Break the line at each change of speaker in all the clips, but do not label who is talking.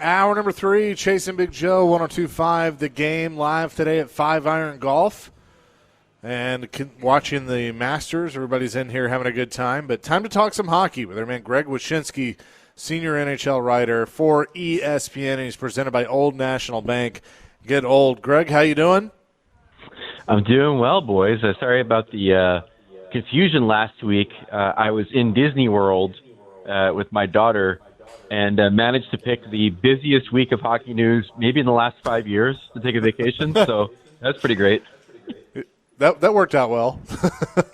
Hour number 3, Chasing Big Joe, 102.5 The Game, live today at 5 Iron Golf. And watching the Masters. Everybody's in here having a good time. But time to talk some hockey with our man Greg Wyshynski, senior NHL writer for ESPN, and he's presented by Old National Bank. Get old. Greg, how you doing?
I'm doing well, boys. Sorry about the confusion last week. I was in Disney World with my daughter and managed to pick the busiest week of hockey news maybe in the last 5 years to take a vacation. So that's pretty great.
That worked out well.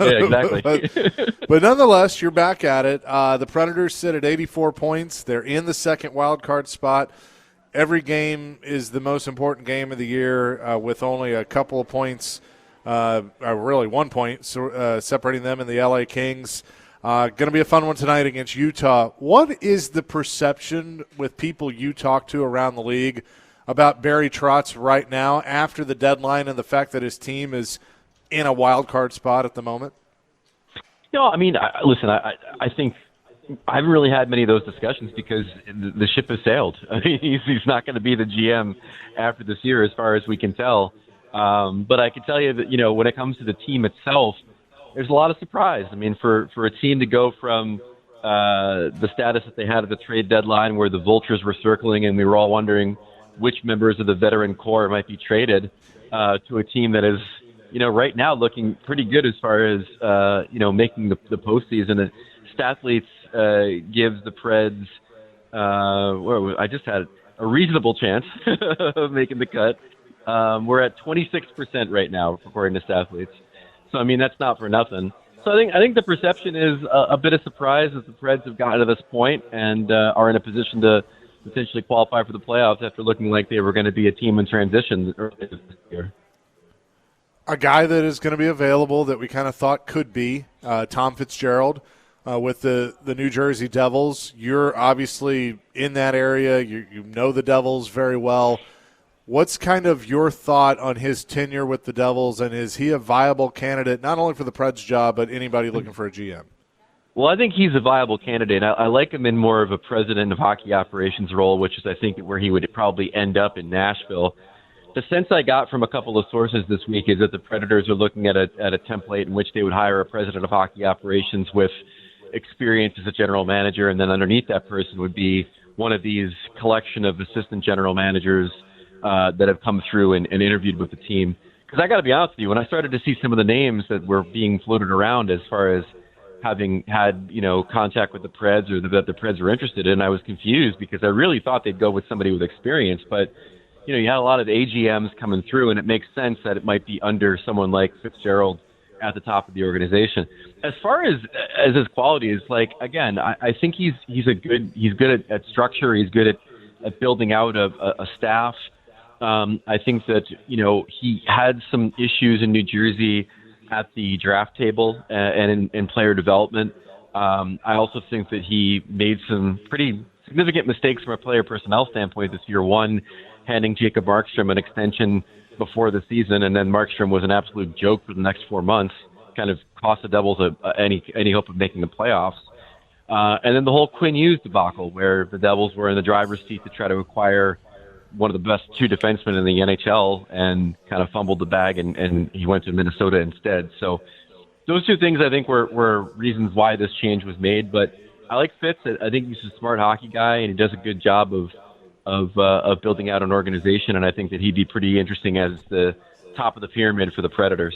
Yeah, exactly.
but nonetheless, you're back at it. The Predators sit at 84 points. They're in the second wild card spot. Every game is the most important game of the year with only a couple of points, really 1 point, separating them and the LA Kings. Going to be a fun one tonight against Utah. What is the perception with people you talk to around the league about Barry Trotz right now after the deadline and the fact that his team is in a wild card spot at the moment?
No, I mean, listen, I think I haven't really had many of those discussions because the ship has sailed. I mean, he's not going to be the GM after this year as far as we can tell. But I can tell you that, when it comes to the team itself, there's a lot of surprise. I mean, for a team to go from the status that they had at the trade deadline where the vultures were circling and we were all wondering which members of the veteran core might be traded to a team that is, right now looking pretty good as far as, making the postseason. Stathletes gives the Preds, I just had a reasonable chance of making the cut. We're at 26% right now, according to Stathletes. So, I mean, that's not for nothing. So I think the perception is a bit of surprise that the Preds have gotten to this point and are in a position to potentially qualify for the playoffs after looking like they were going to be a team in transition earlier this year.
A guy that is going to be available that we kind of thought could be Tom Fitzgerald with the New Jersey Devils. You're obviously in that area. You know the Devils very well. What's kind of your thought on his tenure with the Devils, and is he a viable candidate not only for the Preds job but anybody looking for a GM?
Well, I think he's a viable candidate. I like him in more of a president of hockey operations role, which is, I think, where he would probably end up in Nashville. The sense I got from a couple of sources this week is that the Predators are looking at a template in which they would hire a president of hockey operations with experience as a general manager, and then underneath that person would be one of these collection of assistant general managers that have come through and interviewed with the team. Because I got to be honest with you, when I started to see some of the names that were being floated around as far as having had, contact with the Preds or that the Preds were interested in, I was confused because I really thought they'd go with somebody with experience. But, you had a lot of AGMs coming through, and it makes sense that it might be under someone like Fitzgerald at the top of the organization. As far as his qualities, again, I think he's good at structure. He's good at building out a staff. I think that, he had some issues in New Jersey at the draft table and in player development. I also think that he made some pretty significant mistakes from a player personnel standpoint this year. One, handing Jacob Markstrom an extension before the season, and then Markstrom was an absolute joke for the next 4 months, kind of cost the Devils any hope of making the playoffs. And then the whole Quinn Hughes debacle, where the Devils were in the driver's seat to try to acquire one of the best two defensemen in the NHL and kind of fumbled the bag, and he went to Minnesota instead. So those two things I think were reasons why this change was made. But I like Fitz. I think he's a smart hockey guy, and he does a good job of building out an organization, and I think that he'd be pretty interesting as the top of the pyramid for the Predators.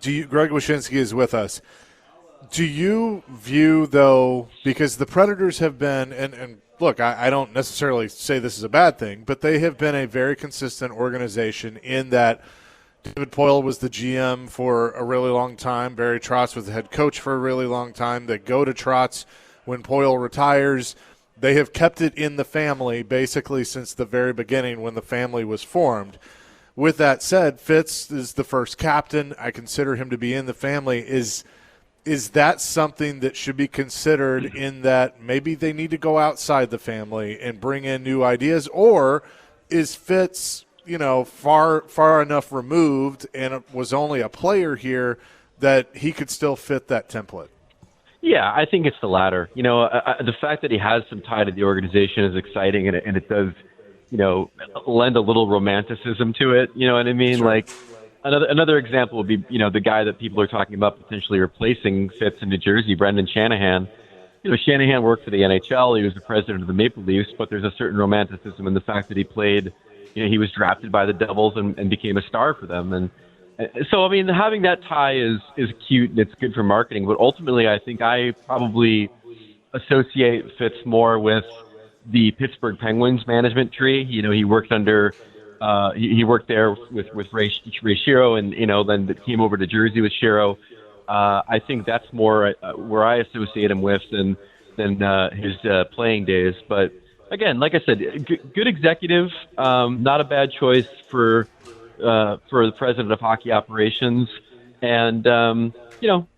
Greg Wyshynski is with us. Do you view, though, because the Predators have been, and look, I don't necessarily say this is a bad thing, but they have been a very consistent organization in that David Poile was the GM for a really long time. Barry Trotz was the head coach for a really long time. They go to Trotz when Poile retires. They have kept it in the family basically since the very beginning when the family was formed. With that said, Fitz is the first captain. I consider him to be in the family. Is that something that should be considered in that maybe they need to go outside the family and bring in new ideas? Or is Fitz, far enough removed and was only a player here that he could still fit that template?
Yeah, I think it's the latter. The fact that he has some tie to the organization is exciting, and it does, lend a little romanticism to it. You know what I mean?
Sure.
Like another example would be, the guy that people are talking about potentially replacing Fitz in New Jersey, Brendan Shanahan. Shanahan worked for the NHL. He was the president of the Maple Leafs, but there's a certain romanticism in the fact that he played. He was drafted by the Devils and became a star for them, and so, I mean, having that tie is cute and it's good for marketing, but ultimately I think I probably associate Fitz more with the Pittsburgh Penguins management tree. He worked under, he worked there with Ray Shero, and, then came over to Jersey with Shero. I think that's more where I associate him with than his playing days. But again, like I said, good executive, not a bad choice for the president of hockey operations, and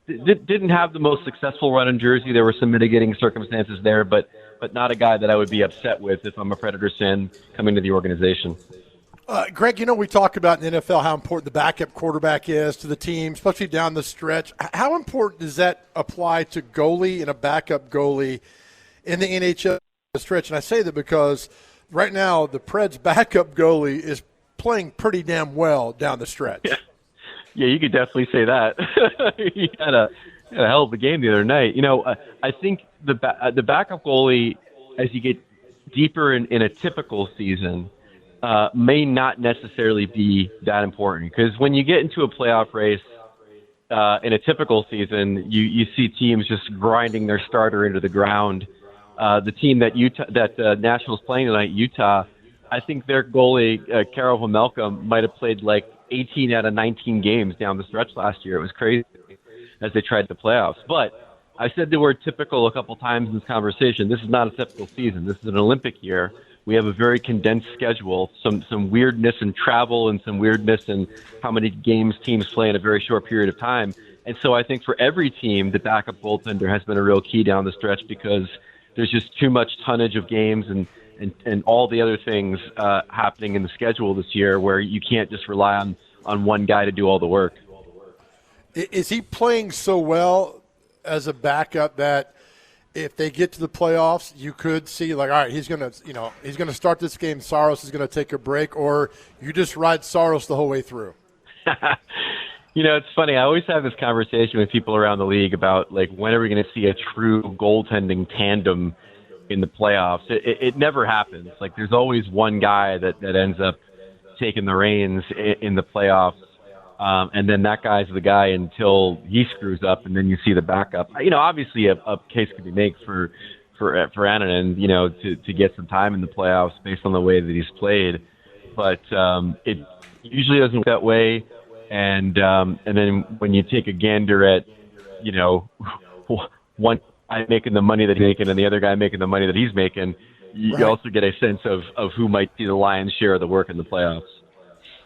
didn't have the most successful run in Jersey. There were some mitigating circumstances there, but not a guy that I would be upset with if I'm a Predators fan coming to the organization.
Greg, we talk about in the NFL how important the backup quarterback is to the team, especially down the stretch. How important does that apply to goalie and a backup goalie in the NHL stretch? And I say that because right now the Preds' backup goalie is playing pretty damn well down the stretch.
Yeah, you could definitely say that. He had a hell of a game the other night. I think the backup goalie, as you get deeper in a typical season, may not necessarily be that important, because when you get into a playoff race in a typical season, you see teams just grinding their starter into the ground. The team that Nashville's playing tonight, Utah, I think their goalie, Karel Vejmelka, might have played like 18 out of 19 games down the stretch last year. It was crazy as they tried the playoffs. But I said the word typical a couple times in this conversation. This is not a typical season. This is an Olympic year. We have a very condensed schedule, some weirdness in travel and some weirdness in how many games teams play in a very short period of time. And so I think for every team, the backup goaltender has been a real key down the stretch, because there's just too much tonnage of games and all the other things happening in the schedule this year, where you can't just rely on one guy to do all the work.
Is he playing so well as a backup that if they get to the playoffs, you could see all right, he's gonna start this game, Saros is gonna take a break, or you just ride Saros the whole way through?
It's funny. I always have this conversation with people around the league about, like, when are we going to see a true goaltending tandem in the playoffs? It never happens. Like, there's always one guy that ends up taking the reins in the playoffs, and then that guy's the guy until he screws up, and then you see the backup. Obviously a case could be made for Annunen, to get some time in the playoffs based on the way that he's played, but it usually doesn't work that way. And then when you take a gander at, one guy making the money that he's making and the other guy making the money that he's making, you also get a sense of who might see the lion's share of the work in the playoffs.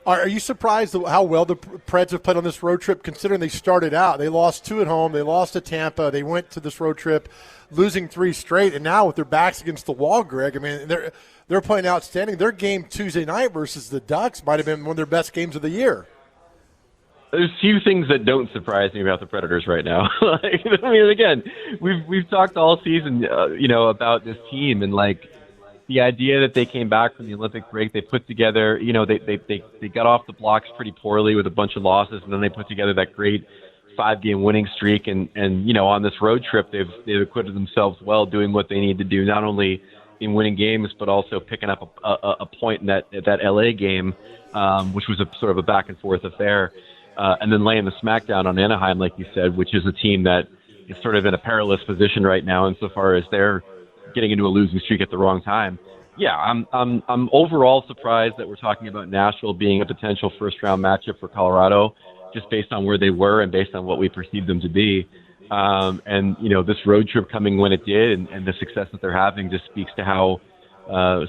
Are you surprised how well the Preds have played on this road trip, considering they started out? They lost 2 at home. They lost to Tampa. They went to this road trip losing 3 straight, and now with their backs against the wall, Greg, I mean, they're playing outstanding. Their game Tuesday night versus the Ducks might have been one of their best games of the year.
There's few things that don't surprise me about the Predators right now. Again, we've talked all season, about this team, and the idea that they came back from the Olympic break, they put together, they got off the blocks pretty poorly with a bunch of losses, and then they put together that great 5-game winning streak, and on this road trip, they've acquitted themselves well, doing what they need to do, not only in winning games, but also picking up a point in that LA game, which was a sort of a back and forth affair. And then laying the smackdown on Anaheim, like you said, which is a team that is sort of in a perilous position right now insofar as they're getting into a losing streak at the wrong time. Yeah, I'm overall surprised that we're talking about Nashville being a potential first-round matchup for Colorado, just based on where they were and based on what we perceived them to be. This road trip coming when it did and the success that they're having just speaks to how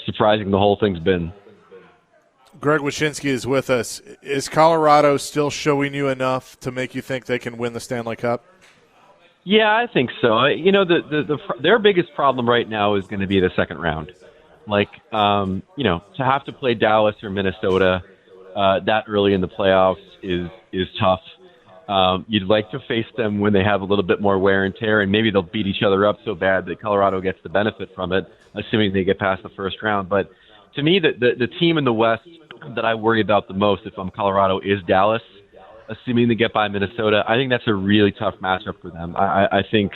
surprising the whole thing's been.
Greg Wyshynski is with us. Is Colorado still showing you enough to make you think they can win the Stanley Cup?
Yeah, I think so. Their biggest problem right now is going to be the second round. To have to play Dallas or Minnesota that early in the playoffs is tough. You'd like to face them when they have a little bit more wear and tear, and maybe they'll beat each other up so bad that Colorado gets the benefit from it, assuming they get past the first round. But to me, the team in the West that I worry about the most if I'm Colorado is Dallas, assuming they get by Minnesota. I think that's a really tough matchup for them. I think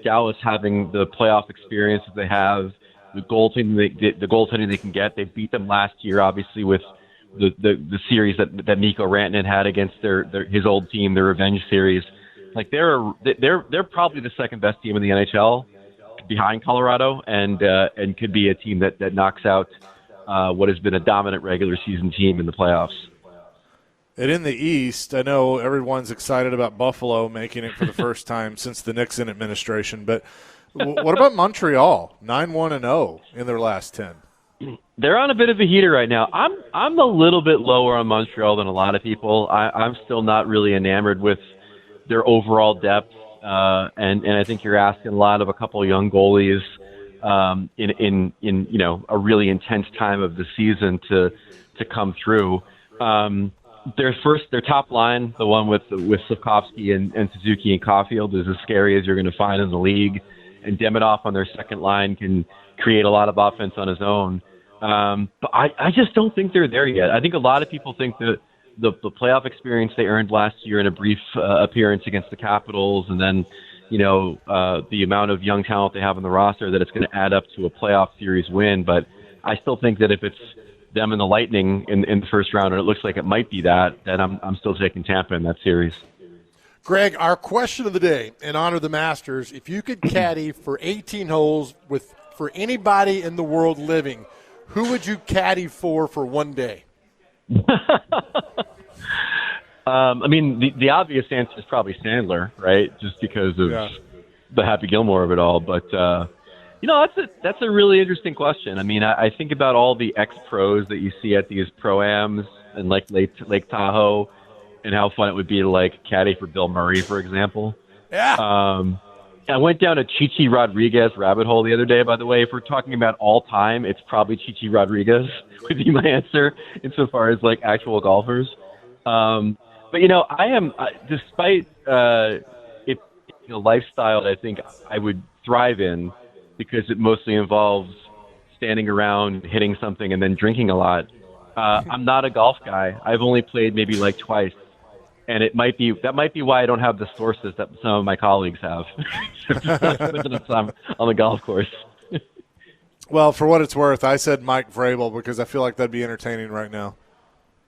Dallas, having the playoff experience that they have, the goaltending they can get. They beat them last year, obviously, with the series that Mikko Rantanen had against his old team, the revenge series. Like they're probably the second best team in the NHL, behind Colorado, and could be a team that knocks out what has been a dominant regular season team in the playoffs.
And in the East, I know everyone's excited about Buffalo making it for the first time since the Nixon administration, but what about Montreal? 9-1-0 in their last 10.
They're on a bit of a heater right now. I'm a little bit lower on Montreal than a lot of people. I'm still not really enamored with their overall depth, and I think you're asking a lot of a couple of young goalies in a really intense time of the season to come through. Their top line, the one with Slavkovsky and Suzuki and Caulfield, is as scary as you're going to find in the league. And Demidov on their second line can create a lot of offense on his own. But I just don't think they're there yet. I think a lot of people think that the playoff experience they earned last year in a brief appearance against the Capitals, and then the amount of young talent they have on the roster, that it's going to add up to a playoff series win. But I still think that if it's them and the Lightning in the first round, and it looks like it might be that, then I'm still taking Tampa in that series.
Greg, our question of the day, in honor of the Masters, if you could caddy for 18 holes for anybody in the world living, who would you caddy for one day?
The obvious answer is probably Sandler, right? Just because of the Happy Gilmore of it all. But, that's a really interesting question. I mean, I think about all the ex-pros that you see at these Pro-Ams and like Lake Tahoe, and how fun it would be to caddy for Bill Murray, for example.
Yeah.
I went down a Chichi Rodriguez rabbit hole the other day, by the way. If we're talking about all time, it's probably Chichi Rodriguez would be my answer insofar as actual golfers. But I am, despite it being a lifestyle that I think I would thrive in, because it mostly involves standing around, hitting something, and then drinking a lot. I'm not a golf guy. I've only played maybe twice. And that might be why I don't have the sources that some of my colleagues have. Time on the golf course.
Well, for what it's worth, I said Mike Vrabel because I feel like that'd be entertaining right now.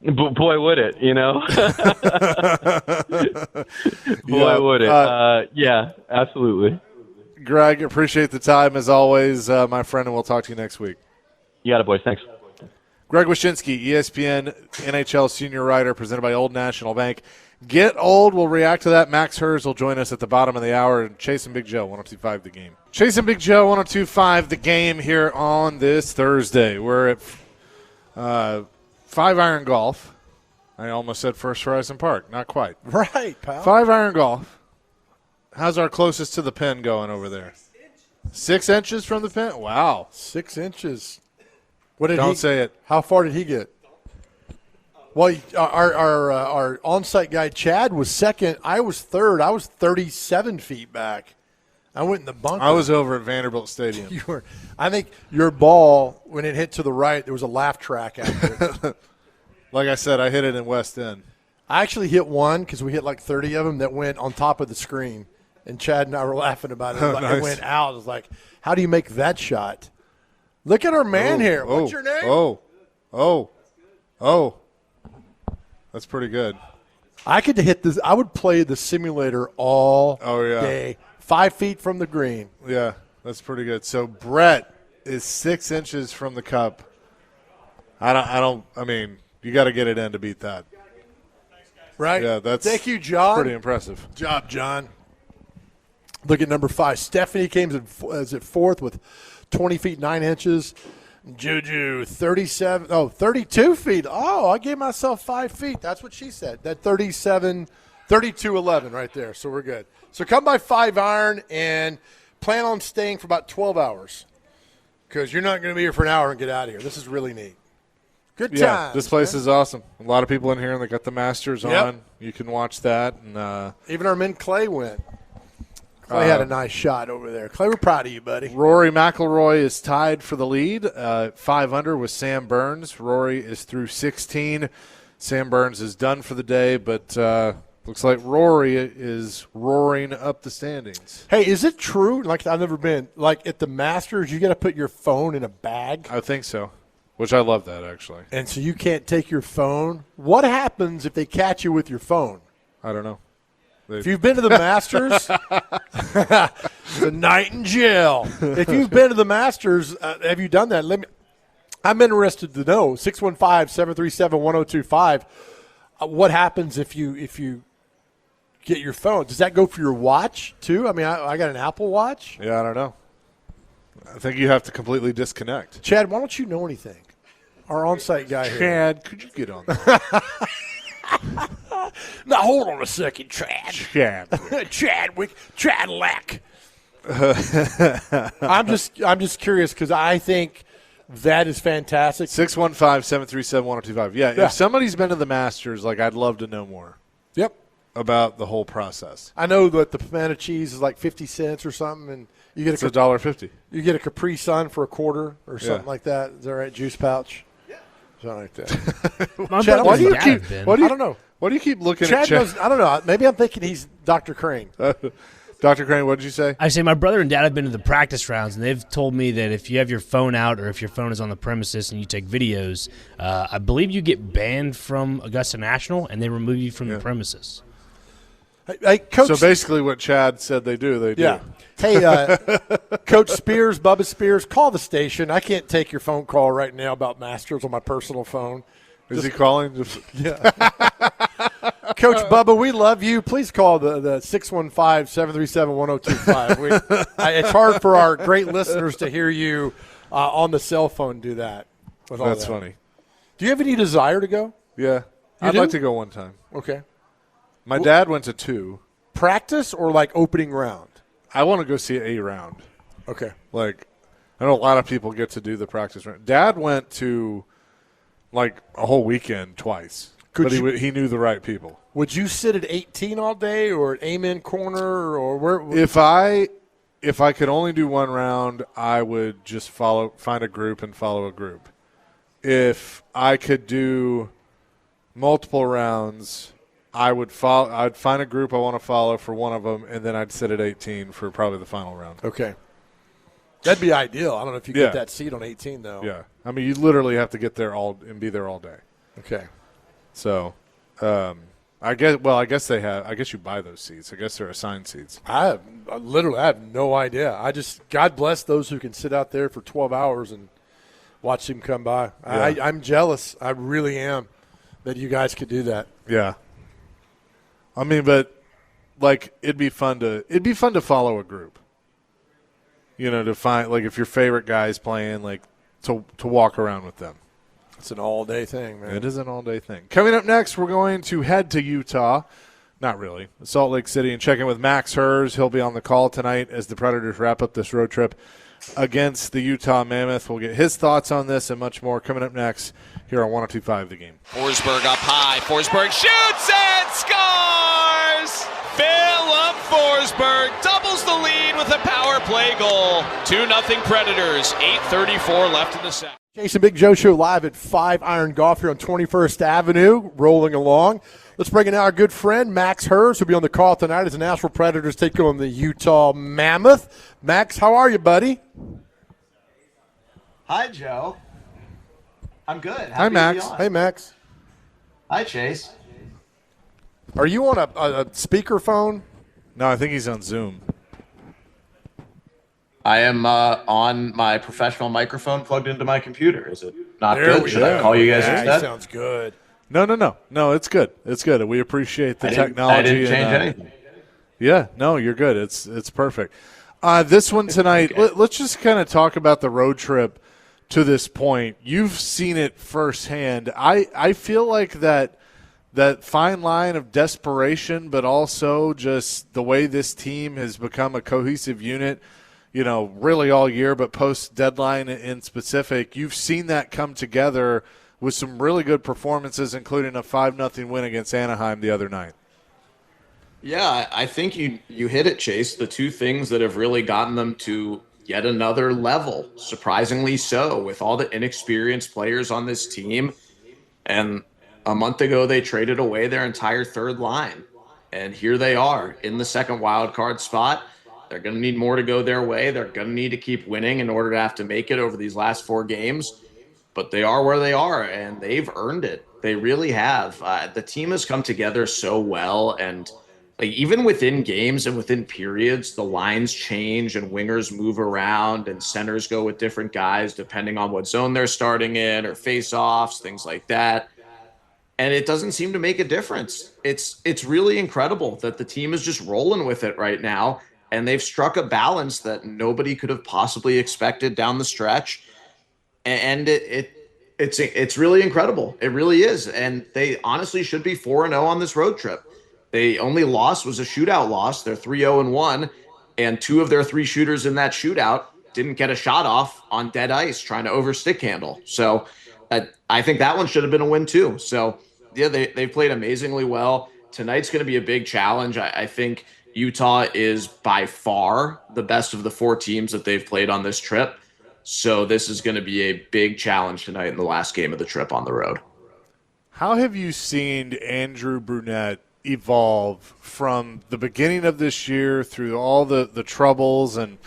Boy, would it, Boy, would it. Yeah, absolutely.
Greg, appreciate the time as always, my friend, and we'll talk to you next week.
You got it, boys. Thanks.
Greg Wyshynski, ESPN NHL senior writer, presented by Old National Bank. Get old. We'll react to that. Max Herz will join us at the bottom of the hour. Chase and Big Joe, 102.5 The Game. Chase and Big Joe, 102.5 The Game here on this Thursday. We're at 5-iron golf. I almost said First Horizon Park. Not quite.
Right, pal.
5-iron golf. How's our closest to the pin going over there? 6 inches from the pin? Wow.
6 inches.
Don't say it.
How far did he get? Well, our on-site guy, Chad, was second. I was third. I was 37 feet back. I went in the bunker.
I was over at Vanderbilt Stadium.
I think your ball, when it hit to the right, there was a laugh track after it.
Like I said, I hit it in West End.
I actually hit one because we hit 30 of them that went on top of the screen. And Chad and I were laughing about it.
Nice.
It went out. I was like, how do you make that shot? Look at our man here. What's your name?
That's pretty good.
I could hit this. I would play the simulator all day. 5 feet from the green.
Yeah, that's pretty good. So Brett is 6 inches from the cup. I mean, you got to get it in to beat that.
Right?
Yeah, that's
Thank you, John.
Pretty impressive.
Good job, John. Look at number 5. Stephanie came as at fourth with 20 feet 9 inches. Juju, 32 feet. Oh, I gave myself 5 feet. That's what she said. That 32-11 right there. So we're good. So come by 5-iron and plan on staying for about 12 hours because you're not going to be here for an hour and get out of here. This is really neat. Good
Yeah,
times.
this place
man.
is awesome. A lot of people in here, and they got the Masters
Yep.
on. You can watch that. And
Even our man Clay went. Clay had a nice shot over there. Clay, we're proud of you, buddy.
Rory McIlroy is tied for the lead, 5 under with Sam Burns. Rory is through 16. Sam Burns is done for the day, but looks like Rory is roaring up the standings.
Hey, is it true? Like, I've never been. Like, at the Masters, you got to put your phone in a bag.
I think so, which I love that, actually.
And so you can't take your phone. What happens if they catch you with your phone?
I don't know.
If you've been to the Masters, it's a night in jail. If you've been to the Masters, have you done that? I'm interested to know. 615-737-1025. What happens if you get your phone? Does that go for your watch too? I mean, I got an Apple Watch.
Yeah, I don't know. I think you have to completely disconnect.
Chad, why don't you know anything? Our on-site guy here.
Chad, could you get on that?
Now, hold on a second, Chad.
Chad.
Chadwick. I'm just curious because I think that is fantastic.
615-737-1025. Yeah,
Yeah.
if somebody's been to the Masters, like, I'd love to know more
Yep.
about the whole process.
I know that the pimento cheese is like 50 cents or something, and you get
It's $1.50.
you get a Capri Sun for a quarter or something
Yeah.
like that. Is that right? Juice pouch. Yeah. Something like that.
My
Chad,
brother
why
and
do you
dad
keep-
have been.
What do you,
I don't know.
Why do you keep looking
Chad
at Chad?
knows. I don't know. Maybe I'm thinking he's Dr. Crane.
Dr. Crane, what did you say?
I say my brother and dad have been to the practice rounds, and they've told me that if you have your phone out or if your phone is on the premises and you take videos, I believe you get banned from Augusta National, and they remove you from the premises.
Hey, Coach.
So basically what Chad said they do, they do.
Yeah. Hey, Coach Spears, Bubba Spears, call the station. I can't take your phone call right now about Masters on my personal phone.
Is he calling?
Yeah. Coach Bubba, we love you. Please call the 615-737-1025. It's hard for our great listeners to hear you on the cell phone do that. With all
That's
that.
funny.
Do you have any desire to go?
Yeah. I'd
do?
like to go one time.
Okay.
My dad went to 2.
Practice or like opening round?
I want to go see a round.
Okay.
Like, I know a lot of people get to do the practice round. Dad went to, like, a whole weekend twice.
Could
But
you-
he knew the right people.
Would you sit at 18 all day or at Amen Corner or where?
If I could only do one round, I would just find a group and follow a group. If I could do multiple rounds, I'd find a group I want to follow for one of them, and then I'd sit at 18 for probably the final round.
Okay. That'd be ideal. I don't know if you
Yeah.
get that seat on 18, though.
Yeah. I mean, you literally have to get there and be there all day.
Okay.
So, I guess they have. I guess you buy those seats. I guess they're assigned seats.
I have no idea. God bless those who can sit out there for 12 hours and watch them come by.
Yeah.
I'm jealous. I really am that you guys could do that.
Yeah. I mean, but like it'd be fun to follow a group. You know, to find like if your favorite guy's playing, like to walk around with them.
It's an all-day thing, man.
It is an all-day thing. Coming up next, we're going to head to Utah. Not really. Salt Lake City and check in with Max Herz. He'll be on the call tonight as the Predators wrap up this road trip against the Utah Mammoth. We'll get his thoughts on this and much more coming up next here on 102.5 The Game.
Forsberg up high. Forsberg shoots and scores! Philip Forsberg doubles the lead with a power play goal. 2-0 Predators. 8:34 left in the second.
Jason Big Joe Show live at 5 Iron Golf here on 21st Avenue, rolling along. Let's bring in our good friend, Max Herz, who'll be on the call tonight as the Nashville Predators take on the Utah Mammoth. Max, how are you, buddy?
Hi, Joe. I'm good. Happy
Hi,
to be
Max.
on.
Hey, Max.
Hi, Chase.
Are you on a speakerphone?
No, I think he's on Zoom.
I am on my professional microphone plugged into my computer. Is it not
There
good?
we
Should
go.
I call you guys
Yeah,
instead?
sounds good.
No, it's good. It's good. We appreciate the technology.
I didn't change
and,
anything.
Yeah, no, you're good. It's perfect. This one tonight,
Okay.
let's just kind of talk about the road trip to this point. You've seen it firsthand. I feel like that fine line of desperation, but also just the way this team has become a cohesive unit, you know, really all year, but post-deadline in specific, you've seen that come together with some really good performances, including a 5-0 win against Anaheim the other night.
Yeah, I think you hit it, Chase. The two things that have really gotten them to yet another level, surprisingly so, with all the inexperienced players on this team. And a month ago, they traded away their entire third line. And here they are in the second wild card spot. They're going to need more to go their way. They're going to need to keep winning in order to have to make it over these last 4 games. But they are where they are, and they've earned it. They really have. The team has come together so well, and like even within games and within periods, the lines change and wingers move around and centers go with different guys depending on what zone they're starting in or face-offs, things like that. And it doesn't seem to make a difference. It's really incredible that the team is just rolling with it right now, and they've struck a balance that nobody could have possibly expected down the stretch. And it's really incredible. It really is. And they honestly should be 4-0 on this road trip. They only loss was a shootout loss. They're 3-0-1, and 2 of their 3 shooters in that shootout didn't get a shot off on dead ice trying to overstick handle. So I think that one should have been a win too. So yeah, they played amazingly well. Tonight's going to be a big challenge. I think Utah is by far the best of the 4 teams that they've played on this trip. So this is going to be a big challenge tonight in the last game of the trip on the road.
How have you seen Andrew Brunette evolve from the beginning of this year through all the troubles? And,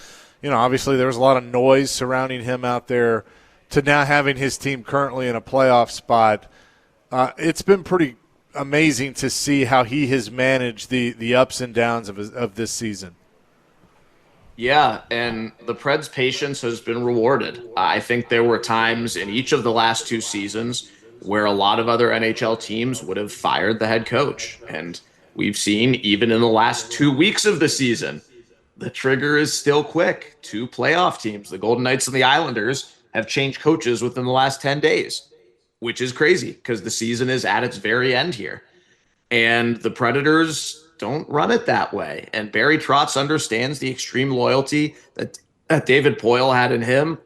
obviously there was a lot of noise surrounding him out there to now having his team currently in a playoff spot. It's been pretty amazing to see how he has managed the ups and downs of this season.
Yeah, and the Preds' patience has been rewarded. I think there were times in each of the last 2 seasons where a lot of other NHL teams would have fired the head coach. And we've seen, even in the last 2 weeks of the season, the trigger is still quick. 2 playoff teams, the Golden Knights and the Islanders, have changed coaches within the last 10 days, which is crazy because the season is at its very end here. And the Predators don't run it that way. And Barry Trotz understands the extreme loyalty that David Poile had in him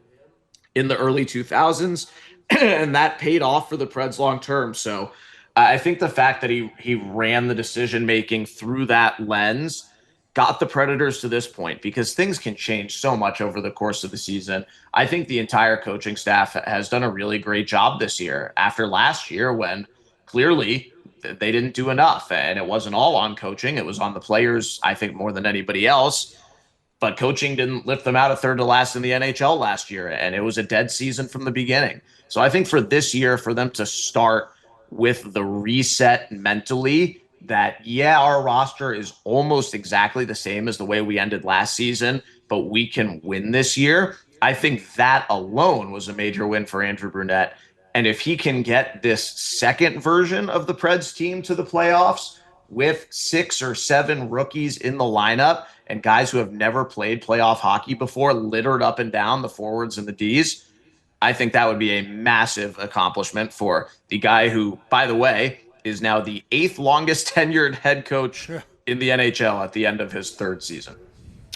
in the early 2000s, and that paid off for the Preds long term. So I think the fact that he ran the decision-making through that lens got the Predators to this point, because things can change so much over the course of the season. I think the entire coaching staff has done a really great job this year after last year when clearly they didn't do enough, and it wasn't all on coaching. It was on the players, I think, more than anybody else. But coaching didn't lift them out of third to last in the NHL last year, and it was a dead season from the beginning. So I think for this year, for them to start with the reset mentally that, yeah, our roster is almost exactly the same as the way we ended last season, but we can win this year, I think that alone was a major win for Andrew Brunette. And if he can get this second version of the Preds team to the playoffs with 6 or 7 rookies in the lineup and guys who have never played playoff hockey before littered up and down the forwards and the Ds, I think that would be a massive accomplishment for the guy who, by the way, is now the 8th longest tenured head coach in the NHL at the end of his 3rd season.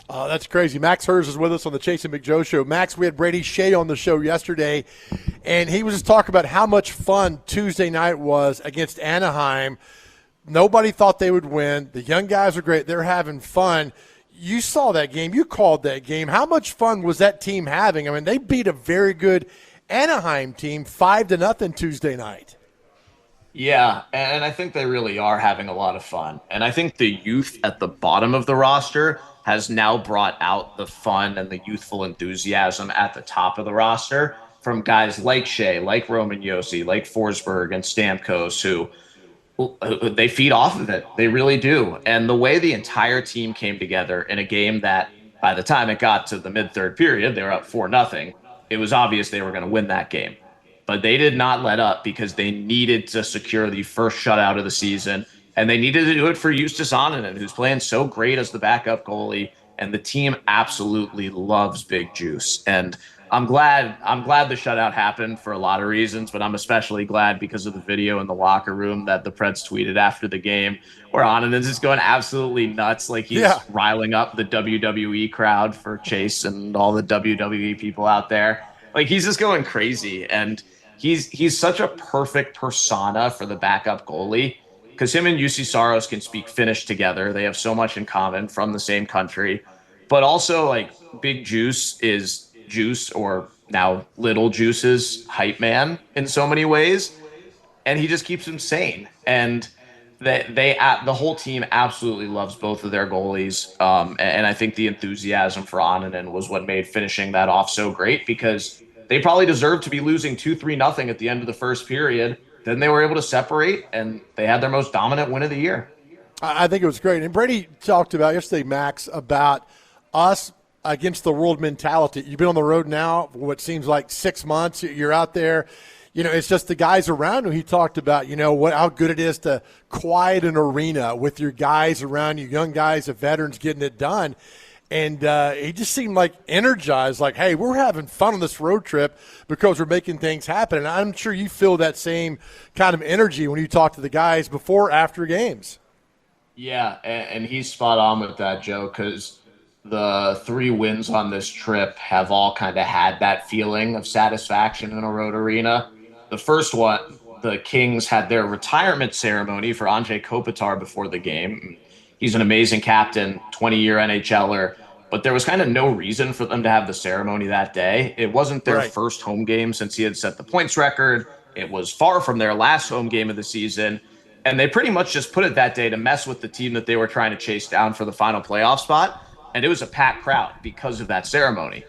Oh, that's crazy. Max Herz is with us on the Chase and McJoe show. Max, we had Brady Shea on the show yesterday, and he was just talking about how much fun Tuesday night was against Anaheim. Nobody thought they would win. The young guys are great. They're having fun. You saw that game. You called that game. How much fun was that team having? I mean, they beat a very good Anaheim team 5-0 Tuesday night.
Yeah, and I think they really are having a lot of fun. And I think the youth at the bottom of the roster has now brought out the fun and the youthful enthusiasm at the top of the roster from guys like Shea, like Roman Josi, like Forsberg and Stamkos, who they feed off of it. They really do. And the way the entire team came together in a game that by the time it got to the mid-third period, they were up 4-0. It was obvious they were going to win that game. But they did not let up because they needed to secure the first shutout of the season. And they needed to do it for Justus Annunen, who's playing so great as the backup goalie. And the team absolutely loves Big Juice. And I'm glad the shutout happened for a lot of reasons, but I'm especially glad because of the video in the locker room that the Preds tweeted after the game, where Annunen's just going absolutely nuts, like he's riling up the WWE crowd for Chase and all the WWE people out there. Like he's just going crazy. And he's such a perfect persona for the backup goalie because him and UC Saros can speak Finnish together. They have so much in common from the same country. But also, like, Big Juice is Juice, or now Little Juice's hype man in so many ways. And he just keeps him sane. And the whole team absolutely loves both of their goalies. And I think the enthusiasm for Annunen was what made finishing that off so great, because they probably deserved to be losing 2-3-0 at the end of the first period. Then they were able to separate, and they had their most dominant win of the year.
I think it was great. And Brady talked about yesterday, Max, about us against the world mentality. You've been on the road now for what seems like 6 months. You're out there. It's just the guys around you. He talked about, how good it is to quiet an arena with your guys around you, young guys, the veterans getting it done. And he just seemed like energized, like, hey, we're having fun on this road trip because we're making things happen. And I'm sure you feel that same kind of energy when you talk to the guys before, after games.
Yeah, and he's spot on with that, Joe, because the 3 wins on this trip have all kind of had that feeling of satisfaction in a road arena. The first one, the Kings had their retirement ceremony for Andrei Kopitar before the game. He's an amazing captain, 20-year NHLer, but there was kind of no reason for them to have the ceremony that day. It wasn't their first home game since he had set the points record. It was far from their last home game of the season. And they pretty much just put it that day to mess with the team that they were trying to chase down for the final playoff spot. And it was a packed crowd because of that ceremony.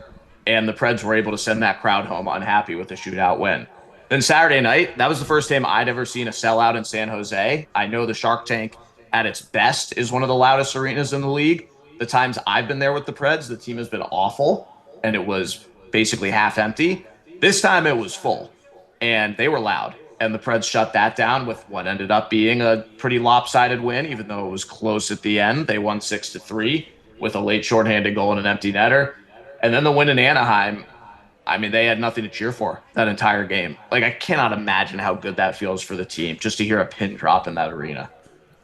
And the Preds were able to send that crowd home unhappy with a shootout win. Then Saturday night, that was the first time I'd ever seen a sellout in San Jose. I know the Shark Tank at its best is one of the loudest arenas in the league. The times I've been there with the Preds, the team has been awful, and it was basically half empty. This time it was full, and they were loud. And the Preds shut that down with what ended up being a pretty lopsided win, even though it was close at the end. They won 6-3 with a late shorthanded goal and an empty netter. And then the win in Anaheim, I mean, they had nothing to cheer for that entire game. Like, I cannot imagine how good that feels for the team just to hear a pin drop in that arena.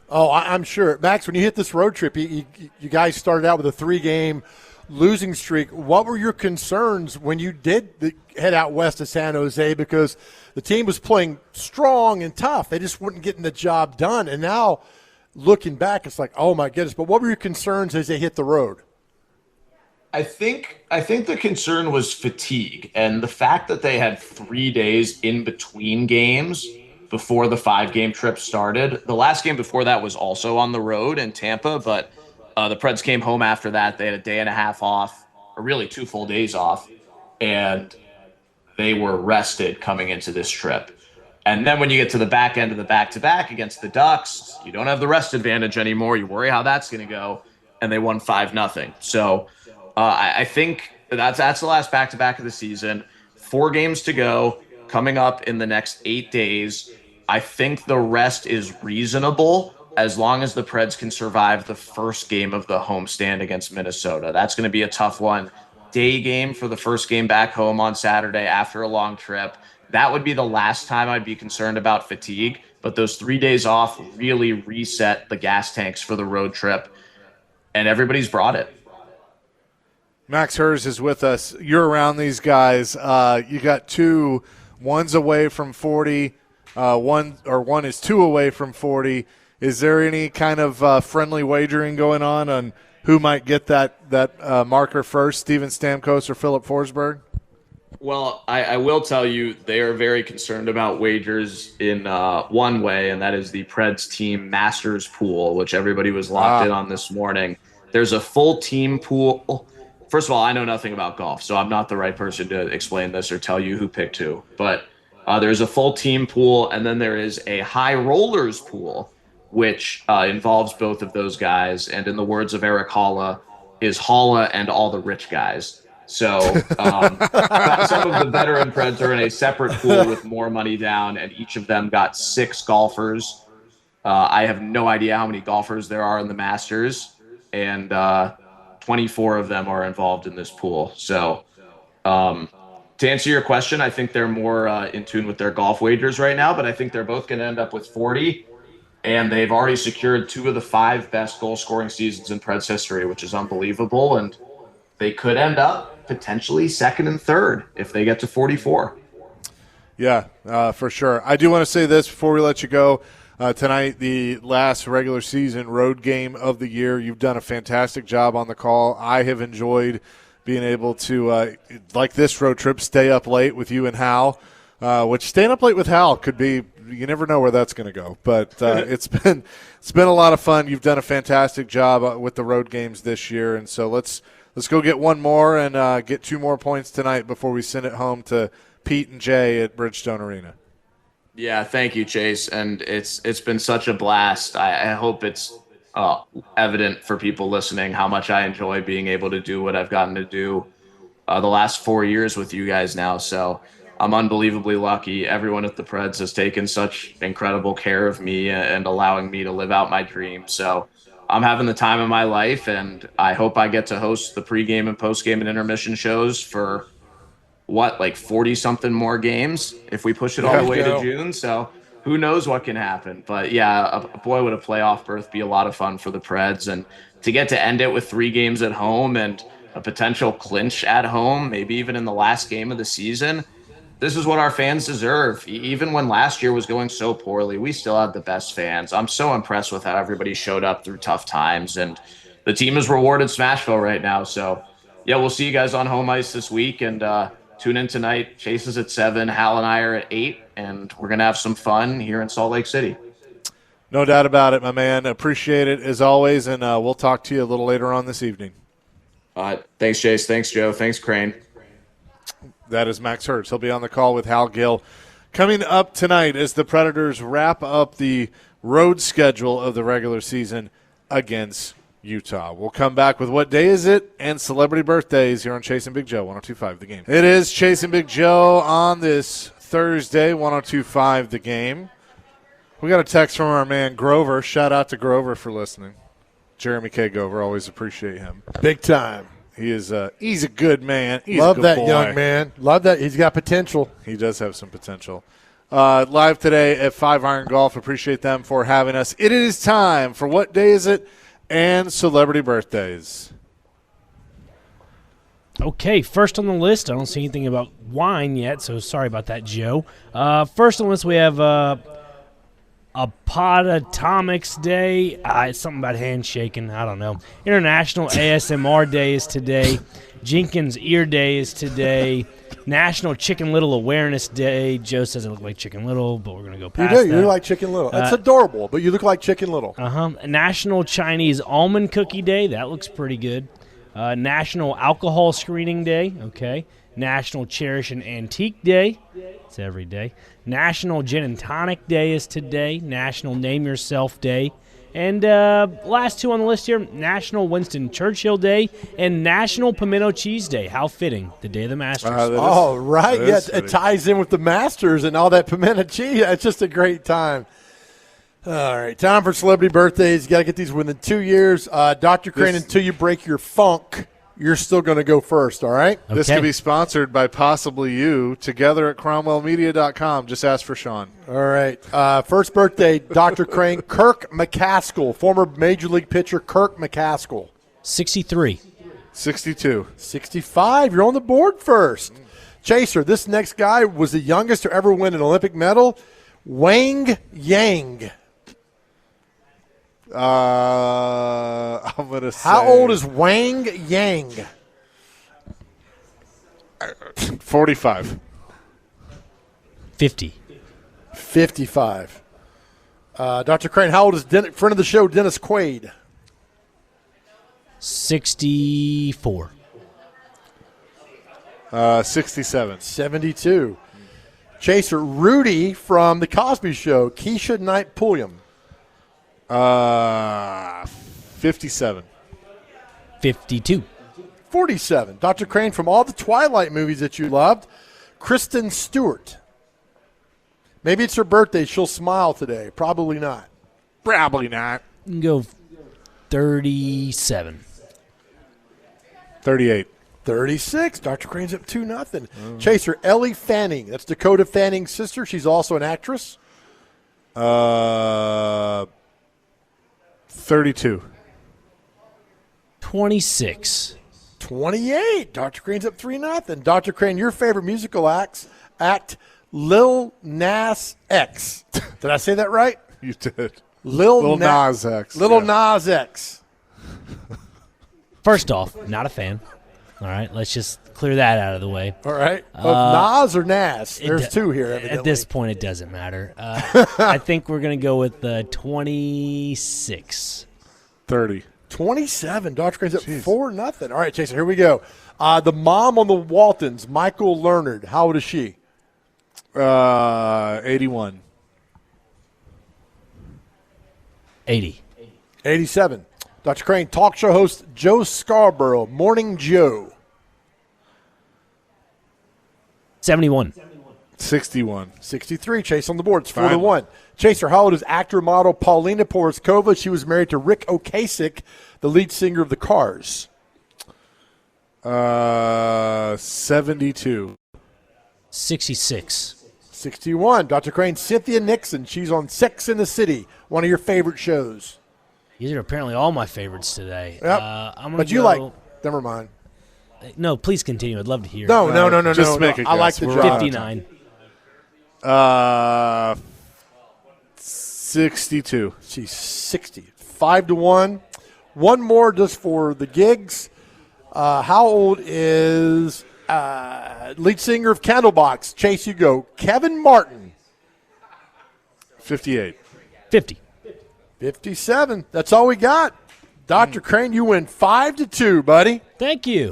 Oh, I'm sure. Max, when you hit this road trip, you guys started out with a 3-game losing streak. What were your concerns when you did head out west to San Jose? Because the team was playing strong and tough. They just weren't getting the job done. And now, looking back, it's like, oh, my goodness. But what were your concerns as they hit the road?
I think the concern was fatigue and the fact that they had 3 days in between games before the 5-game trip started. The last game before that was also on the road in Tampa, but the Preds came home after that. They had a day and a half off, or really 2 full days off, and they were rested coming into this trip. And then when you get to the back end of the back-to-back against the Ducks, you don't have the rest advantage anymore. You worry how that's going to go, and they won 5-0. So I think that's the last back-to-back of the season. 4 games to go, coming up in the next 8 days. I think the rest is reasonable as long as the Preds can survive the first game of the homestand against Minnesota. That's going to be a tough one. Day game for the first game back home on Saturday after a long trip. That would be the last time I'd be concerned about fatigue. But those 3 days off really reset the gas tanks for the road trip. And everybody's brought it.
Max Herz is with us. You're around these guys. You got 2. One's away from 40. One is 2 away from 40. Is there any kind of friendly wagering going on who might get that marker first, Steven Stamkos or Philip Forsberg?
Well, I will tell you they are very concerned about wagers in one way, and that is the Preds team Masters pool, which everybody was locked in on this morning. There's a full team pool. First of all, I know nothing about golf, so I'm not the right person to explain this or tell you who picked who. But there's a full team pool, and then there is a high rollers pool, which involves both of those guys. And in the words of Eric Halla, is Halla and all the rich guys. So some of the veteran Preds are in a separate pool with more money down, and each of them got 6 golfers. I have no idea how many golfers there are in the Masters, and 24 of them are involved in this pool. So to answer your question, I think they're more in tune with their golf wagers right now, but I think they're both going to end up with 40, and they've already secured 2 of the 5 best goal-scoring seasons in Preds history, which is unbelievable, and they could end up potentially 2nd and 3rd if they get to 44.
Yeah, for sure. I do want to say this before we let you go. Tonight, the last regular season road game of the year. You've done a fantastic job on the call. I have enjoyed being able to, like this road trip, stay up late with you and Hal, which staying up late with Hal could be, you never know where that's going to go. But it's been a lot of fun. You've done a fantastic job with the road games this year. And so let's go get one more and get 2 more points tonight before we send it home to Pete and Jay at Bridgestone Arena.
Yeah, thank you, Chase. And it's been such a blast. I hope it's evident for people listening how much I enjoy being able to do what I've gotten to do the last 4 years with you guys now. So I'm unbelievably lucky. Everyone at the Preds has taken such incredible care of me and allowing me to live out my dream. So I'm having the time of my life, and I hope I get to host the pregame and postgame and intermission shows for like 40-something more games if we push it all the way to June. So who knows what can happen. But, yeah, boy, would a playoff berth be a lot of fun for the Preds. And to get to end it with 3 games at home and a potential clinch at home, maybe even in the last game of the season, this is what our fans deserve. Even when last year was going so poorly, we still had the best fans. I'm so impressed with how everybody showed up through tough times. And the team is rewarded Smashville right now. So, yeah, we'll see you guys on home ice this week. And tune in tonight. Chase is at 7. Hal and I are at 8. And we're going to have some fun here in Salt Lake City.
No doubt about it, my man. Appreciate it as always. And we'll talk to you a little later on this evening.
Thanks, Chase. Thanks, Joe. Thanks, Crane.
That is Max Herz. He'll be on the call with Hal Gill. Coming up tonight as the Predators wrap up the road schedule of the regular season against Utah. We'll come back with What Day Is It and Celebrity Birthdays here on Chasing Big Joe, 102.5 The Game. It is Chasing Big Joe on this Thursday, 102.5 The Game. We got a text from our man Grover. Shout out to Grover for listening. Jeremy K. Grover, always appreciate him.
Big time.
He is he's a good man. He's
Love
a good
that
boy.
young man. Love that. He's got potential.
He does have some potential. Live today at 5 Iron Golf. Appreciate them for having us. It is time for What Day Is It and Celebrity Birthdays.
Okay, first on the list, I don't see anything about wine yet, so sorry about that, Joe. First on the list, we have Apodatomics Day. It's something about handshaking. I don't know. International ASMR Day is today. Jenkins Ear Day is today. National Chicken Little Awareness Day. Joe says I look like Chicken Little, but we're going to go past that.
You look like Chicken Little. That's adorable, but you look like Chicken Little.
National Chinese Almond Cookie Day. That looks pretty good. National Alcohol Screening Day. Okay. National Cherish an Antique Day. It's every day. National Gin and Tonic Day is today. National Name Yourself Day. And last 2 on the list here, National Winston Churchill Day and National Pimento Cheese Day. How fitting, the day of the Masters.
Right. Yeah, it ties in with the Masters and all that pimento cheese. It's just a great time. All right, time for celebrity birthdays. You got to get these within 2 years. Dr. Crane, until you break your funk, you're still going to go first, all right?
Okay.
This could be sponsored by possibly you, together at cromwellmedia.com. Just ask for Sean.
All right. First birthday, Dr. Crane, Kirk McCaskill, former Major League pitcher Kirk McCaskill.
63.
62.
65. You're on the board first. Chaser, this next guy was the youngest to ever win an Olympic medal, Wang Yang.
I'm going to say.
How old is Wang Yang?
45.
50.
55. Dr. Crane, how old is friend of the show, Dennis Quaid?
64.
67.
72. Chaser, Rudy from The Cosby Show, Keisha Knight Pulliam.
57.
52.
47. Dr. Crane, from all the Twilight movies that you loved, Kristen Stewart. Maybe it's her birthday. She'll smile today. Probably not.
Probably not.
You can go 37.
38.
36. Dr. Crane's up 2-0. Chaser, Ellie Fanning. That's Dakota Fanning's sister. She's also an actress.
32.
26.
28. Dr. Crane's up 3-0. Dr. Crane, your favorite musical act, Lil Nas X. Did I say that right?
You did.
Lil
Nas X.
Lil Nas X.
First off, not a fan. All right, let's just clear that out of the way.
All right. Nas or Nas? There's two here, evidently.
At this point, it doesn't matter. I think we're going to go with 26.
30.
27. Dr. Crane's up 4-0. All right, Jason, here we go. The mom on the Waltons, Michael Leonard. How old is she?
81.
80.
87. Dr. Crane, talk show host Joe Scarborough, Morning Joe.
71.
61.
63. Chase on the board. It's 4-1. Chaser, how old is actor model Paulina Poroskova? She was married to Rick Ocasek, the lead singer of the Cars.
72.
66.
61. Dr. Crane, Cynthia Nixon. She's on Sex in the City, one of your favorite shows.
These are apparently all my favorites today.
Yep. But you like, never mind.
No, please continue. I'd love to hear.
No.
Just make a guess.
I like the job.
59.
62.
She's 60. 5-1. One more just for the gigs. How old is lead singer of Candlebox? Chase, you go. Kevin Martin.
58.
50.
57. That's all we got. Dr. Crane, you win 5-2, buddy.
Thank you.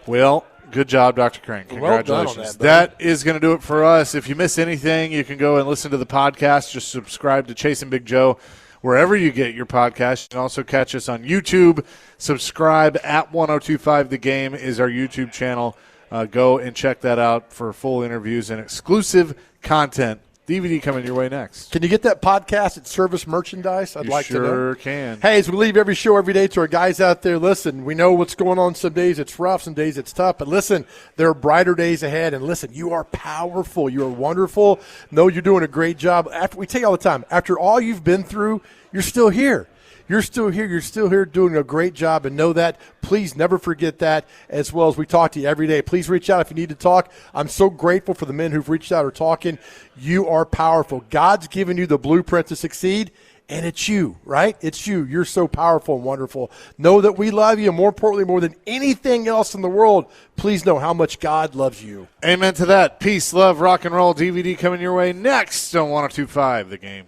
Well, good job, Dr. Crane.
Well done
Congratulations.
on that
is going to do it for us. If you miss anything, you can go and listen to the podcast. Just subscribe to Chase and Big Joe wherever you get your podcast. You can also catch us on YouTube. Subscribe at 1025 The Game is our YouTube channel. Go and check that out for full interviews and exclusive content. DVD coming your way next.
Can you get that podcast at Service Merchandise? I'd like to know.
Sure can.
Hey, as we leave every show every day to our guys out there, listen, we know what's going on. Some days it's rough, some days it's tough. But listen, there are brighter days ahead. And listen, you are powerful. You are wonderful. Know you're doing a great job. We tell you all the time, after all you've been through, you're still here. You're still here. You're still here doing a great job, and know that. Please never forget that, as well as we talk to you every day. Please reach out if you need to talk. I'm so grateful for the men who've reached out or talking. You are powerful. God's given you the blueprint to succeed, and it's you, right? It's you. You're so powerful and wonderful. Know that we love you, and more importantly, more than anything else in the world, please know how much God loves you.
Amen to that. Peace, love, rock and roll. DVD coming your way next on 1025 The Game.